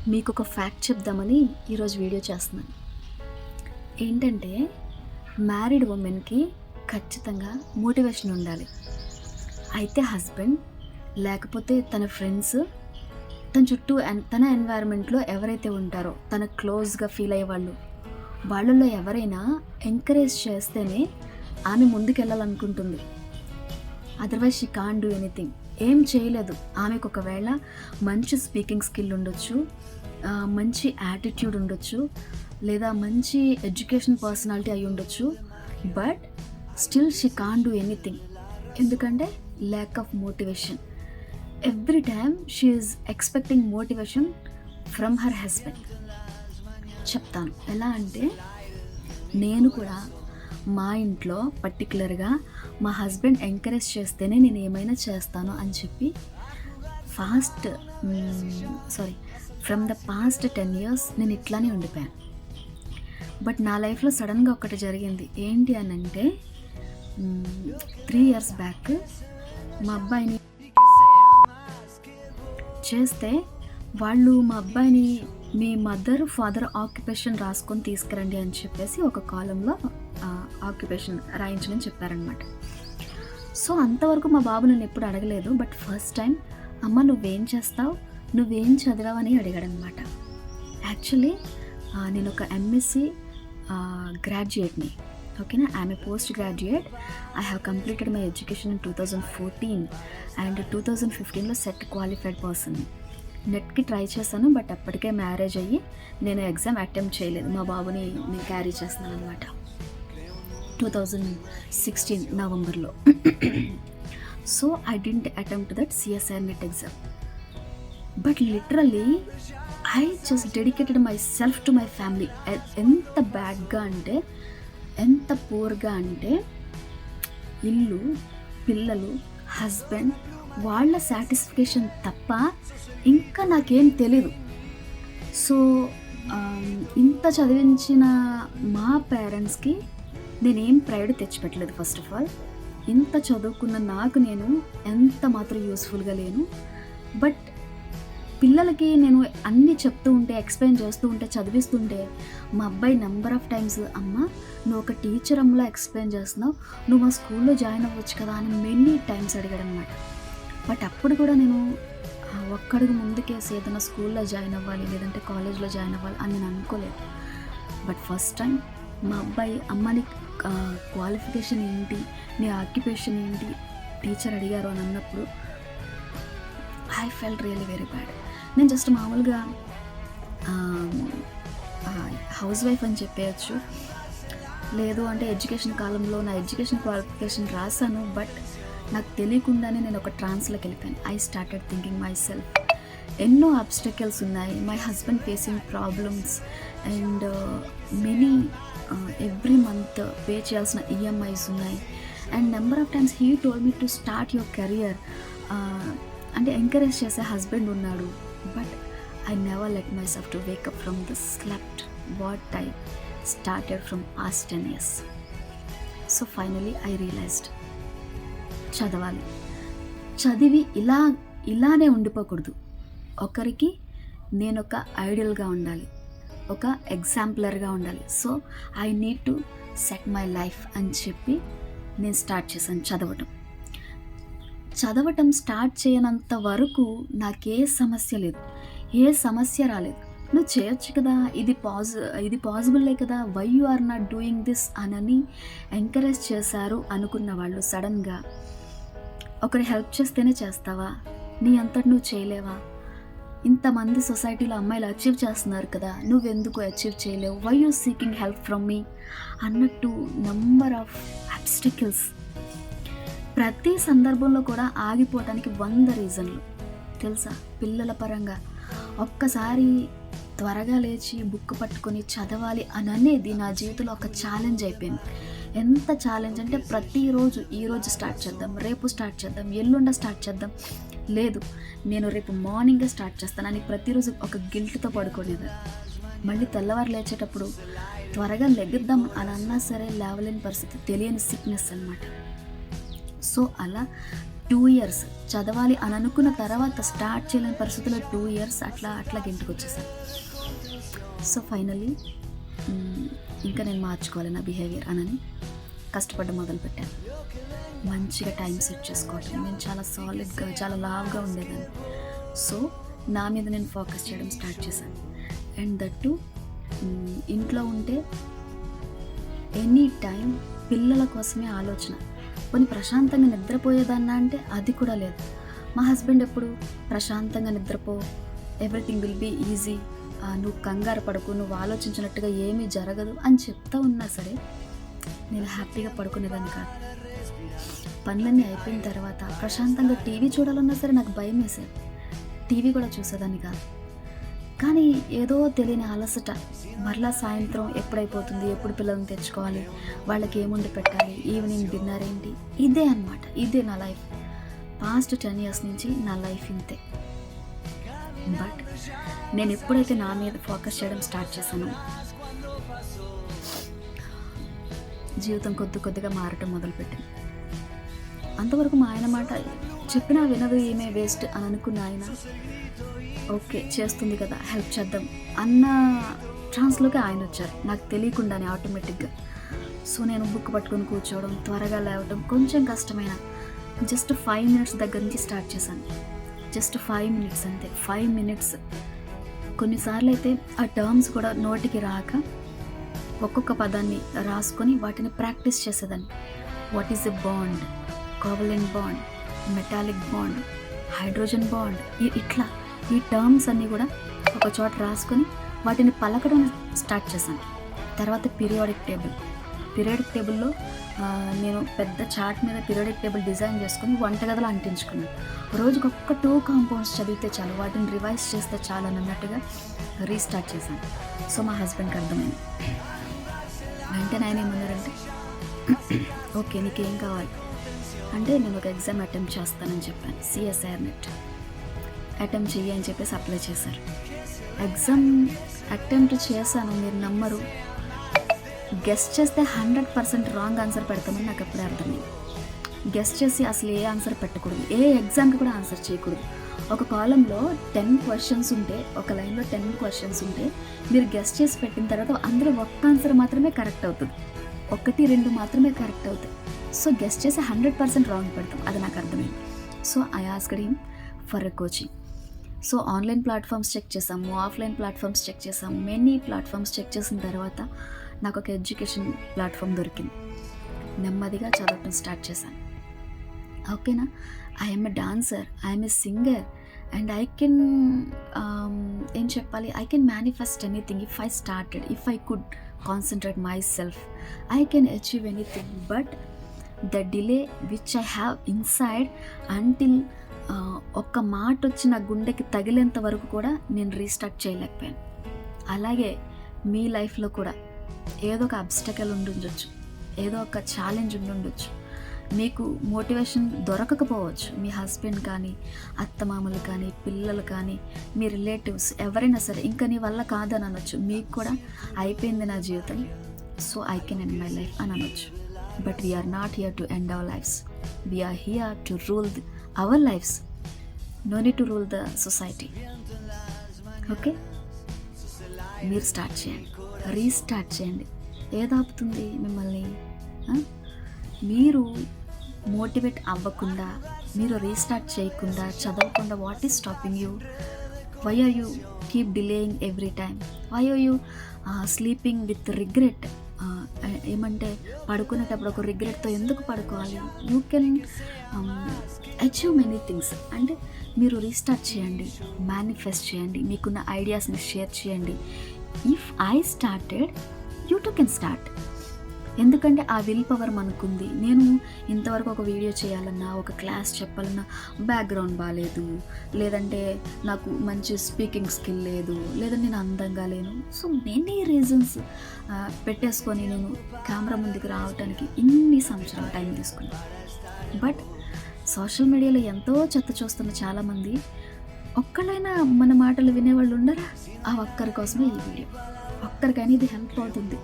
మీకు ఒక ఫ్యాక్ట్ చెప్దామని ఈరోజు వీడియో చేస్తున్నాను. ఏంటంటే మ్యారీడ్ ఉమెన్కి ఖచ్చితంగా మోటివేషన్ ఉండాలి. అయితే హస్బెండ్ లేకపోతే తన ఫ్రెండ్స్, తన చుట్టూ తన ఎన్వైరన్మెంట్లో ఎవరైతే ఉంటారో తన క్లోజ్గా ఫీల్ అయ్యే వాళ్ళల్లో ఎవరైనా ఎంకరేజ్ చేస్తేనే ఆమె ముందుకెళ్ళాలనుకుంటుంది. Otherwise she can't do anything. ఏం చేయలేదు. ఆమెకు ఒకవేళ మంచి స్పీకింగ్ స్కిల్ ఉండొచ్చు, మంచి యాటిట్యూడ్ ఉండొచ్చు, లేదా మంచి ఎడ్యుకేషన్ పర్సనాలిటీ అయి ఉండొచ్చు, but still she can't do anything. ఎందుకంటే lack of motivation. Every time she is expecting motivation from her husband. చెప్తాను ఎలా అంటే, నేను కూడా మా ఇంట్లో పర్టికులర్గా మా హస్బెండ్ ఎంకరేజ్ చేస్తేనే నేను ఏమైనా చేస్తాను అని చెప్పి ఫ్రమ్ ద పాస్ట్ 10 years నేను ఇట్లానే ఉండిపోయాను. బట్ నా లైఫ్లో సడన్గా ఒకటి జరిగింది. ఏంటి అని అంటే 3 years బ్యాక్ మా అబ్బాయిని చేస్తే వాళ్ళు మా అబ్బాయిని మీ మదర్ ఫాదర్ ఆక్యుపేషన్ రాసుకొని తీసుకురండి అని చెప్పేసి ఒక కాలంలో ఆక్యుపేషన్ రాయించమని చెప్పారనమాట. సో అంతవరకు మా బాబు నన్ను ఎప్పుడు అడగలేదు. బట్ ఫస్ట్ టైం అమ్మ నువ్వేం చేస్తావు, నువ్వేం చదివావని అడిగాడనమాట. యాక్చువల్లీ నేను ఒక ఎంఎస్సి గ్రాడ్యుయేట్ని. ఓకేనా, I'm a post graduate. I have completed my education in 2014 and 2015లో సెట్ క్వాలిఫైడ్ పర్సన్. నెట్కి ట్రై చేశాను, బట్ అప్పటికే మ్యారేజ్ అయ్యి నేను ఎగ్జామ్ అటెంప్ట్ చేయలేదు. మా బాబుని నేను క్యారీ చేస్తున్నాను అనమాట 2016 నవంబర్లో. So I didn't attempt that CSIR net exam. But literally I just dedicated my self to my family. ఎంత బ్యాడ్గా అంటే, ఎంత పూర్గా అంటే, ఇల్లు, పిల్లలు, హస్బెండ్ వాళ్ళ సాటిస్ఫికేషన్ తప్ప ఇంకా నాకేం తెలీదు. సో ఇంత చదివించిన మా పేరెంట్స్కి నేనేం ప్రైడ్ తెచ్చిపెట్టలేదు. ఫస్ట్ ఆఫ్ ఆల్, ఇంత చదువుకున్న నాకు నేను ఎంత మాత్రం యూస్ఫుల్గా లేను. బట్ పిల్లలకి నేను అన్నీ చెప్తూ ఉంటే, ఎక్స్ప్లెయిన్ చేస్తూ ఉంటే, చదివిస్తుంటే మా అబ్బాయి నెంబర్ ఆఫ్ టైమ్స్ అమ్మ నువ్వు ఒక టీచర్ అమ్మలా ఎక్స్ప్లెయిన్ చేస్తున్నావు, నువ్వు మా స్కూల్లో జాయిన్ అవ్వచ్చు కదా అని మెనీ టైమ్స్ అడిగాడు అనమాట. బట్ అప్పుడు కూడా నేను ఒక్కడుగు ముందుకేసి ఏదైనా స్కూల్లో జాయిన్ అవ్వాలి, లేదంటే కాలేజ్లో జాయిన్ అవ్వాలి అని నేను అనుకోలేదు. బట్ ఫస్ట్ టైం మా అబ్బాయి అమ్మని క్వాలిఫికేషన్ ఏంటి, నీ ఆక్యుపేషన్ ఏంటి, టీచర్ అడిగారు అని అన్నప్పుడు I felt really very bad. నేను జస్ట్ మామూలుగా హౌస్ వైఫ్ అని చెప్పేయచ్చు, లేదు అంటే ఎడ్యుకేషన్ కాలంలో నా ఎడ్యుకేషన్ క్వాలిఫికేషన్ రాశాను. బట్ నాకు తెలియకుండానే నేను ఒక ట్రాన్స్లోకి వెళ్ళిపోయాను. I started thinking myself. ఎన్నో అబ్స్టకల్స్ ఉన్నాయి, my husband facing problems and many every month pay చేయాల్సిన ఈఎంఐస్ ఉన్నాయి. And number of times he told me to start your career. అంటే ఎంకరేజ్ చేసే హస్బెండ్ ఉన్నాడు. But I never let myself to wake up from the slept what I started from past 10 years. So finally I realised, చదవాలి. చదివి ఇలానే ఉండిపోకూడదు. ఒకరికి నేను ఒక ఐడియల్గా ఉండాలి, ఒక ఎగ్జాంపులర్గా ఉండాలి. So I need to set my life అని చెప్పి నేను స్టార్ట్ చేశాను చదవటం స్టార్ట్ చేయనంత వరకు నాకే సమస్య లేదు, ఏ సమస్య రాలేదు. నువ్వు చేయొచ్చు కదా, ఇది పాసిబుల్లే కదా, why you are not doing this అని ఎంకరేజ్ చేశారు అనుకున్న వాళ్ళు సడన్గా ఒకరి హెల్ప్ చేస్తేనే చేస్తావా, నీ అంతటి నువ్వు చేయలేవా, ఇంతమంది సొసైటీలో అమ్మాయిలు అచీవ్ చేస్తున్నారు కదా, నువ్వెందుకు అచీవ్ చేయలేవు, why you seeking help from me అన్నట్టు నంబర్ ఆఫ్ అబ్స్టికల్స్. ప్రతి సందర్భంలో కూడా ఆగిపోవటానికి 100 రీజన్లు తెలుసా. పిల్లల పరంగా ఒక్కసారి త్వరగా లేచి బుక్ పట్టుకొని చదవాలి అని అనేది నా జీవితంలో ఒక ఛాలెంజ్ అయిపోయింది. ఎంత ఛాలెంజ్ అంటే, ప్రతిరోజు ఈరోజు స్టార్ట్ చేద్దాం, రేపు స్టార్ట్ చేద్దాం, ఎల్లుండ స్టార్ట్ చేద్దాం, లేదు నేను రేపు మార్నింగే స్టార్ట్ చేస్తానని ప్రతిరోజు ఒక గిల్ట్తో పడుకోలేదు. మళ్ళీ తెల్లవారు లేచేటప్పుడు త్వరగా లెగిద్దాం అని అన్నా సరే లేవలేని పరిస్థితి, తెలియని సిక్నెస్ అనమాట. సో అలా 2 ఇయర్స్ చదవాలి అని అనుకున్న తర్వాత స్టార్ట్ చేయలేని పరిస్థితుల్లో 2 ఇయర్స్ అట్లా ఇంటికి వచ్చేసాను. సో ఫైనల్లీ ఇంకా నేను మార్చుకోవాలి నా బిహేవియర్ అని కష్టపడ్డ మొదలుపెట్టాను. మంచిగా టైం సెట్ చేసుకోవటం. నేను చాలా సాలిడ్గా చాలా లావుగా ఉండేదాన్ని. సో నా మీద నేను ఫోకస్ చేయడం స్టార్ట్ చేశాను. అండ్ దట్టు ఇంట్లో ఉంటే ఎనీ టైం పిల్లల కోసమే ఆలోచన. కొన్ని ప్రశాంతంగా నిద్రపోయేదాన్నా అంటే అది కూడా లేదు. మా హస్బెండ్ ఎప్పుడు ప్రశాంతంగా నిద్రపో, ఎవ్రీథింగ్ విల్ బీ ఈజీ, నువ్వు కంగారు పడకు, నువ్వు ఆలోచించినట్టుగా ఏమీ జరగదు అని చెప్తా ఉన్నా సరే నేను హ్యాపీగా పడుకునేదాన్ని కాదు. పనులన్నీ అయిపోయిన తర్వాత ప్రశాంతంగా టీవీ చూడాలన్నా సరే నాకు భయం వేసేది. టీవీ కూడా చూసేదాన్ని కాదు. కానీ ఏదో తెలియని అలసట, మరలా సాయంత్రం ఎప్పుడైపోతుంది, ఎప్పుడు పిల్లల్ని తెచ్చుకోవాలి, వాళ్ళకి ఏముండి పెట్టాలి, ఈవినింగ్ డిన్నర్ ఏంటి, ఇదే అన్నమాట. ఇదే నా లైఫ్. పాస్ట్ 10 ఇయర్స్ నుంచి నా లైఫ్ ఇంతే. బట్ నేను ఎప్పుడైతే నా మీద ఫోకస్ చేయడం స్టార్ట్ చేశానో జీవితం కొద్దిగా మారటం మొదలుపెట్టింది. అంతవరకు మా ఆయన మాట చెప్పినా వినదు, ఏమే వేస్ట్ అని అనుకున్న ఆయన ఓకే చేస్తుంది కదా హెల్ప్ చేద్దాం అన్న ఛాన్స్లోకి ఆయన వచ్చారు, నాకు తెలియకుండానే ఆటోమేటిక్గా. సో నేను బుక్ పట్టుకొని కూర్చోవడం, త్వరగా లేవడం కొంచెం కష్టమైన జస్ట్ 5 మినిట్స్ దగ్గర నుంచి స్టార్ట్ చేశాను. జస్ట్ 5 మినిట్స్ అంతే. 5 మినిట్స్. కొన్నిసార్లు అయితే ఆ టర్మ్స్ కూడా నోటికి రాక ఒక్కొక్క పదాన్ని రాసుకొని వాటిని ప్రాక్టీస్ చేసేదాన్ని. What is a bond, covalent bond, metallic bond, hydrogen bond, ఇట్లా ఈ టర్మ్స్ అన్నీ కూడా ఒక చోట రాసుకొని వాటిని పలకడం స్టార్ట్ చేశాను. తర్వాత పీరియాడిక్ టేబుల్లో నేను పెద్ద చార్ట్ మీద పీరియాడిక్ టేబుల్ డిజైన్ చేసుకుని వంటగదిలో అంటించుకున్నాను. రోజుకి ఒక్క 2 కాంపౌండ్స్ చదివితే చాలు, వాటిని రివైజ్ చేస్తే చాలు అన్నట్టుగా రీస్టార్ట్ చేశాను. సో మా హస్బెండ్కి అర్థమైంది. వెంటనే ఆయన ఏమన్నారంటే ఓకే నీకేం కావాలి అంటే నేను ఒక ఎగ్జామ్ అటెంప్ట్ చేస్తానని చెప్పాను. CSIR నెట్ అటెంప్ట్ చెయ్యి అని చెప్పేసి అప్లై చేశారు. ఎగ్జామ్ అటెంప్ట్ చేశాను, మీరు నమ్మరు. గెస్ట్ చేస్తే 100% రాంగ్ ఆన్సర్ పెడతామని నాకు అప్పుడే అర్థమైంది. గెస్ట్ చేసి అసలు ఏ ఆన్సర్ పెట్టకూడదు, ఏ ఎగ్జామ్కి కూడా ఆన్సర్ చేయకూడదు. ఒక కాలంలో 10 క్వశ్చన్స్ ఉంటే, ఒక లైన్లో 10 క్వశ్చన్స్ ఉంటే మీరు గెస్ట్ చేసి పెట్టిన తర్వాత అందులో ఒక్క ఆన్సర్ మాత్రమే కరెక్ట్ అవుతుంది, 1-2 మాత్రమే కరెక్ట్ అవుతాయి. సో గెస్ట్ చేసి 100% రాంగ్ పెడతాం, అది నాకు అర్థమైంది. So I asked him for a coaching. So online platforms check చేసాము, ఆఫ్లైన్ ప్లాట్ఫామ్స్ చెక్ చేసాము, మెనీ ప్లాట్ఫామ్స్ చెక్ చేసిన తర్వాత నాకు ఒక ఎడ్యుకేషన్ ప్లాట్ఫామ్ దొరికింది. నెమ్మదిగా చదవటం స్టార్ట్ చేశాను. ఓకేనా, I'm a dancer, I'm a singer and I can ఏం చెప్పాలి, I can manifest anything if I started, if I could concentrate my self, I can achieve anything. But the delay which I have inside until ఒక్క మాట వచ్చి నా గుండెకి తగిలేంత వరకు కూడా నేను రీస్టార్ట్ చేయలేకపోయాను. అలాగే మీ లైఫ్లో కూడా ఏదో ఒక అబ్స్టకల్ ఉండుండొచ్చు, ఏదో ఒక ఛాలెంజ్ ఉండుండొచ్చు. మీకు మోటివేషన్ దొరకకపోవచ్చు, మీ హస్బెండ్ కానీ, అత్తమామలు కానీ, పిల్లలు కానీ, మీ రిలేటివ్స్ ఎవరైనా సరే ఇంకా నీ వల్ల కాదని అనొచ్చు. మీకు కూడా అయిపోయింది నా జీవితం, so I can end my life అని అనొచ్చు. But we are not here to end our lives, we are here to rule our lives. No need to rule the society. Okay, మీరు స్టార్ట్ చేయండి, రీస్టార్ట్ చేయండి. ఏదాపుతుంది మిమ్మల్ని? మీరు మోటివేట్ అవ్వకుండా, మీరు రీస్టార్ట్ చేయకుండా, చదవకుండా, what is stopping you? Why are you keep delaying every time? Why are you sleeping with regret? ఏమంటే పడుకునేటప్పుడు ఒక రిగ్రెట్తో ఎందుకు పడుకోవాలి? You can achieve many things. అంటే మీరు రీస్టార్ట్ చేయండి, మేనిఫెస్ట్ చేయండి, మీకున్న ఐడియాస్ని షేర్ చేయండి. If I started, you too can start. ఎందుకంటే ఆ విల్ పవర్ మనకుంది. నేను ఇంతవరకు ఒక వీడియో చేయాలన్నా, ఒక క్లాస్ చెప్పాలన్నా బ్యాక్గ్రౌండ్ బాగాలేదు, లేదంటే నాకు మంచి స్పీకింగ్ స్కిల్ లేదు, లేదంటే నేను అందంగా లేను. సో మెనీ రీజన్స్ పెట్టేసుకొని నేను కెమెరా ముందుకు రావడానికి ఇన్ని సంవత్సరాలు టైం తీసుకున్నాను. బట్ సోషల్ మీడియాలో ఎంతో చెత్త చూస్తున్న చాలామంది ఒక్కళ్ళైనా మన మాటలు వినేవాళ్ళు ఉండరా? ఆ ఒక్కరి కోసమే ఈ వీడియో. ఒక్కరికైనా ఇది హెల్ప్ అవుతుంది.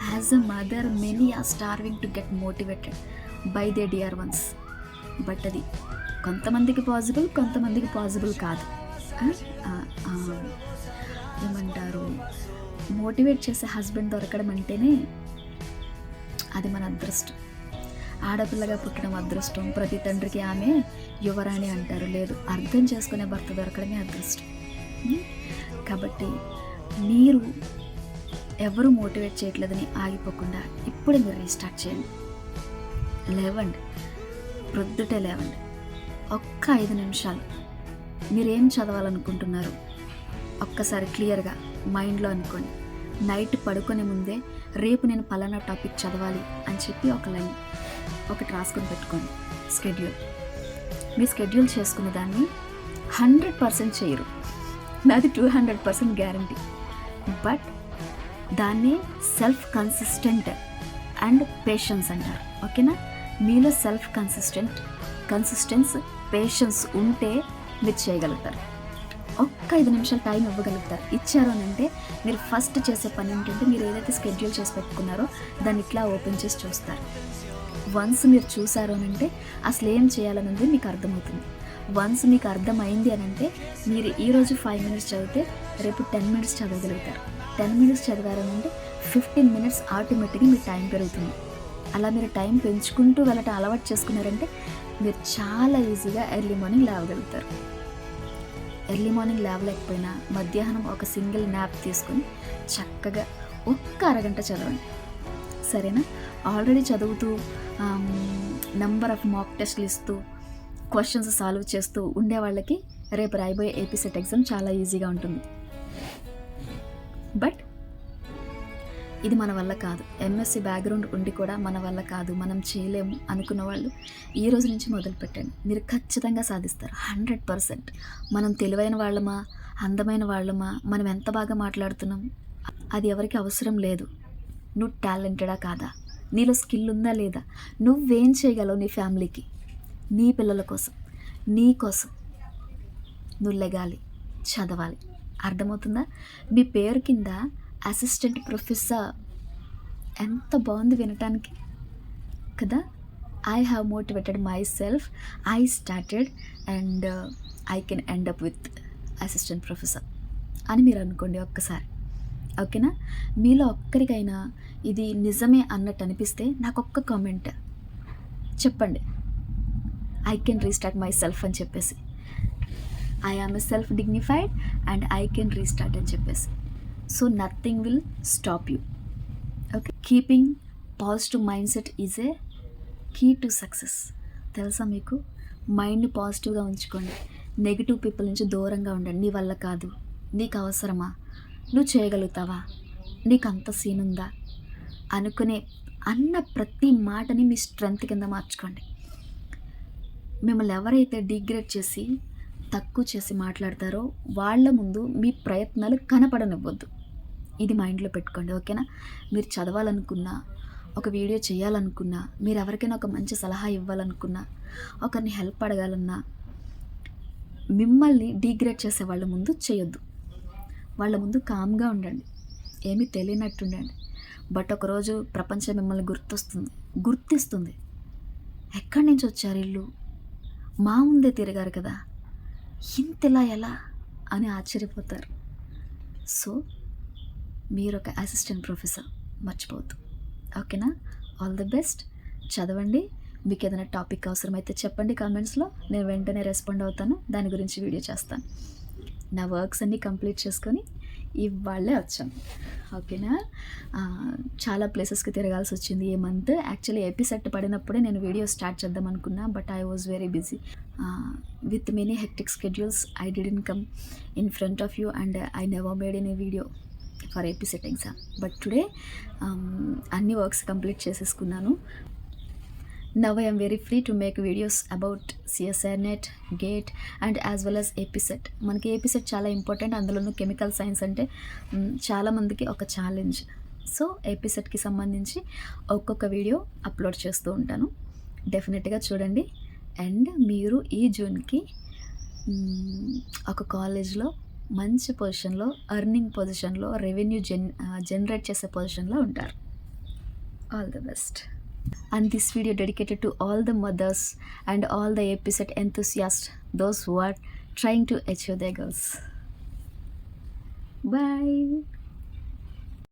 As a mother many are starving to get motivated by they dear ones. బట్ అది కొంతమందికి పాసిబుల్, కొంతమందికి పాసిబుల్ కాదు. ఆ, ఆ, ఏమంటారు, మోటివేట్ చేసే హస్బెండ్ దొరకడం అంటేనే అది మన అదృష్టం. ఆడపిల్లగా పుట్టడం అదృష్టం. ప్రతి తండ్రికి ఆమె యువరాణి అంటారు. లేదు, అర్థం చేసుకునే భర్త దొరకడమే అదృష్టం. కాబట్టి మీరు ఎవరు మోటివేట్ చేయట్లేదని ఆగిపోకుండా ఇప్పుడే మీరు రీస్టార్ట్ చేయండి. లేవండి, ప్రొద్దుటే లేవండి. ఒక్క 5 నిమిషాలు మీరేం చదవాలనుకుంటున్నారు ఒక్కసారి క్లియర్గా మైండ్లో అనుకోండి. నైట్ పడుకునే ముందే రేపు నేను పలానా టాపిక్ చదవాలి అని చెప్పి ఒక లైన్ ఒకటి రాసుకొని పెట్టుకోండి. స్కెడ్యూల్. మీ స్కెడ్యూల్ చేసుకునే దాన్ని 100% చేయరు, నాది 200% గ్యారంటీ. బట్ దాన్ని సెల్ఫ్ కన్సిస్టెంట్ అండ్ పేషెన్స్ అంటారు. ఓకేనా? మీలో సెల్ఫ్ కన్సిస్టెన్స్ పేషెన్స్ ఉంటే మీరు చేయగలుగుతారు. ఒక్క 5 నిమిషాలు టైం ఇవ్వగలుగుతారు. ఇచ్చారు అని అంటే మీరు ఫస్ట్ చేసే పని ఏంటంటే, మీరు ఏదైతే స్కెడ్యూల్ చేసి పెట్టుకున్నారో దాన్ని ఇట్లా ఓపెన్ చేసి చూస్తారు. వన్స్ మీరు చూసారు అని అంటే అసలు ఏం చేయాలనేది మీకు అర్థమవుతుంది. వన్స్ మీకు అర్థమైంది అని అంటే మీరు ఈరోజు 5 మినిట్స్ చదివితే రేపు 10 మినిట్స్ చదవగలుగుతారు. 10 మినిట్స్ చదివారు అని అంటే 15 మినిట్స్ ఆటోమేటిక్గా మీ టైం పెరుగుతుంది. అలా మీరు టైం పెంచుకుంటూ వెళ్ళటం అలవాటు చేసుకున్నారంటే మీరు చాలా ఈజీగా ఎర్లీ మార్నింగ్ లేవగలుగుతారు. ఎర్లీ మార్నింగ్ లేవలేకపోయినా మధ్యాహ్నం ఒక సింగిల్ న్యాప్ తీసుకొని చక్కగా ఒక్క అరగంట చదవండి. సరేనా? ఆల్రెడీ చదువుతూ నంబర్ ఆఫ్ మాక్ టెస్ట్లు ఇస్తూ క్వశ్చన్స్ సాల్వ్ చేస్తూ ఉండే వాళ్ళకి రేపు రాయబోయే ఏపీ సెట్ ఎగ్జామ్ చాలా ఈజీగా ఉంటుంది. బట్ ఇది మన వల్ల కాదు, ఎంఎస్సి బ్యాక్గ్రౌండ్ ఉండి కూడా మన వల్ల కాదు, మనం చేయలేము అనుకున్న వాళ్ళు ఈ రోజు నుంచి మొదలు పెట్టండి. మీరు ఖచ్చితంగా సాధిస్తారు 100%. మనం తెలివైన వాళ్ళమా, అందమైన వాళ్ళమా, మనం ఎంత బాగా మాట్లాడుతున్నాం అది ఎవరికి అవసరం లేదు. నువ్వు టాలెంటెడా కాదా, నీలో స్కిల్ ఉందా లేదా, నువ్వేం చేయగలవు నీ ఫ్యామిలీకి, నీ పిల్లల కోసం, నీ కోసం నువ్వు లెగాలి, చదవాలి. అర్థమవుతుందా? మీ పేరు కింద అసిస్టెంట్ ప్రొఫెసర్, ఎంత బాగుంది వినటానికి కదా. I have motivated my self, I started and I can end up with assistant professor అని మీరు అనుకోండి ఒక్కసారి. ఓకేనా? మీలో ఒక్కరికైనా ఇది నిజమే అన్నట్టు అనిపిస్తే నాకు ఒక్క కామెంట్ చెప్పండి, I can restart myself అని చెప్పేసి, I am a self dignified and I can restart అని చెప్పేసి. So nothing will stop you. Okay, keeping positive mindset is a key to success. తెలుసా మీకు? మైండ్ని పాజిటివ్గా ఉంచుకోండి. నెగిటివ్ పీపుల్ నుంచి దూరంగా ఉండండి. నీ వల్ల కాదు, నీకు అవసరమా, నువ్వు చేయగలుగుతావా, నీకు అంత సీన్ ఉందా అన్న ప్రతి మాటని మీ స్ట్రెంగ్త్ కింద మార్చుకోండి. మిమ్మల్ని ఎవరైతే డిగ్రేడ్ చేసి తక్కువ చేసి మాట్లాడతారో వాళ్ళ ముందు మీ ప్రయత్నాలు కనపడనివ్వద్దు. ఇది మైండ్లో పెట్టుకోండి. ఓకేనా? మీరు చదవాలనుకున్నా, ఒక వీడియో చేయాలనుకున్నా, మీరు ఎవరికైనా ఒక మంచి సలహా ఇవ్వాలనుకున్నా, ఒకరిని హెల్ప్ అడగాలన్నా, మిమ్మల్ని డిగ్రేడ్ చేసే వాళ్ళ ముందు చేయొద్దు. వాళ్ళ ముందు కామ్గా ఉండండి, ఏమీ తెలియనట్టు ఉండండి. బట్ ఒకరోజు ప్రపంచం మిమ్మల్ని గుర్తిస్తుంది. ఎక్కడి నుంచి వచ్చారు వీళ్ళు, మా ముందే తిరిగారు కదా, ఇంతలా ఎలా అని ఆశ్చర్యపోతారు. సో మీరు ఒక అసిస్టెంట్ ప్రొఫెసర్, మర్చిపోవద్దు. ఓకేనా? All the best. చదవండి. మీకు ఏదైనా టాపిక్ అవసరమైతే చెప్పండి కామెంట్స్లో, నేను వెంటనే రెస్పాండ్ అవుతాను, దాని గురించి వీడియో చేస్తాను. నా వర్క్స్ అన్నీ కంప్లీట్ చేసుకొని ఇవాళే వచ్చాను. ఓకేనా? చాలా ప్లేసెస్కి తిరగాల్సి వచ్చింది ఈ మంత్. యాక్చువల్లీ ఏపీ సెట్ పడినప్పుడే నేను వీడియో స్టార్ట్ చేద్దాం అనుకున్నా, but I was very busy with many hectic schedules. I didn't come in front of you and I never made any video for AP set exam. But today అన్ని works complete చేసేసుకున్నాను. Now I am very free to make videos about CSIR NET, GATE and as well as AP SET. మనకి AP SET చాలా important, అందులోనూ chemical science అంటే చాలామందికి ఒక challenge. So AP SETకి సంబంధించి ఒక్కొక్క వీడియో అప్లోడ్ చేస్తూ ఉంటాను, డెఫినెట్గా చూడండి. అండ్ మీరు ఈ జూన్కి ఒక కాలేజ్లో మంచి పొజిషన్లో, ఎర్నింగ్ పొజిషన్లో, రెవెన్యూ జనరేట్ చేసే పొజిషన్లో ఉంటారు. All the best. And this video dedicated to all the mothers and all the episode enthusiasts, those who are trying to achieve their goals. Bye.